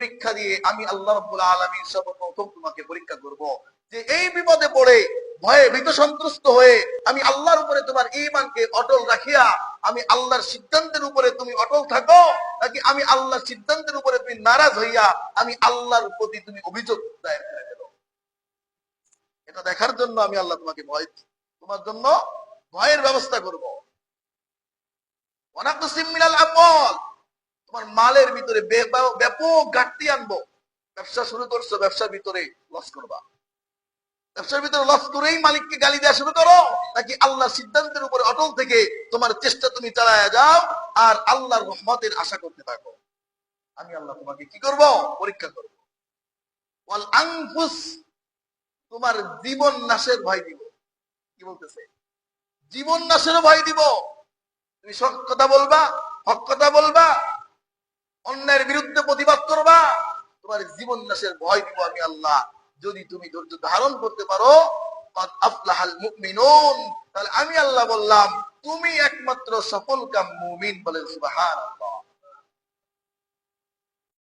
পরীক্ষা দিয়ে আমি আল্লাহ রাব্বুল আলামিন সর্বপ্রথম তোমাকে পরীক্ষা করব, যে এই বিপদে পড়ে ভয়ে ভীত সন্ত্রস্ত হয়ে আমি আল্লাহর উপরে তোমার ঈমানকে অটল রাখিয়া আমি আল্লাহর সিদ্ধান্তের উপরে তুমি অটল থাকো, নাকি আমি আল্লাহর সিদ্ধান্তের উপরে তুমি নারাজ হইয়া আমি আল্লাহর প্রতি তুমি অভিযোগ দায়ের করে ফেলো। এটা দেখার জন্য আমি আল্লাহ তোমাকে ভয় দিই, তোমার জন্য ভয়ের ব্যবস্থা করবো। ওয়ানাকসিম মিনাল আমওয়াল, তোমার মালের ভিতরে ব্যাপক ঘাটতি আনবো। ব্যবসা শুরু করছো, ব্যবসার ভিতরে লস করবা, ব্যবসার ভিতরে লস করেই মালিককে গালি দেওয়া শুরু করো, নাকি আল্লাহর সিদ্ধান্তের উপরে অটল থেকে তোমার চেষ্টা তুমি চালায়া যাও আর আল্লাহর রহমতের আশা করতে থাকো। আমি আল্লাহ তোমাকে কি করব? পরীক্ষা করব। ওয়াল আনফুস, তোমার জীবন নাশের ভয় দিব। কি বলতেছে? জীবন নাশের ভয় দিব। তুমি সৎ কথা বলবা, হক কথা বলবা, অন্যায়ের বিরুদ্ধে প্রতিবাদ করবা, তোমার জীবন নাশের ভয় দিব আমি আল্লাহ। যদি তুমি ধৈর্য ধারণ করতে পারো, কাদ আফলাহাল মুমিনুন, তাহলে আমি আল্লাহ বললাম তুমি একমাত্র সফলকাম মুমিন। বলেন সুবহানাল্লাহ।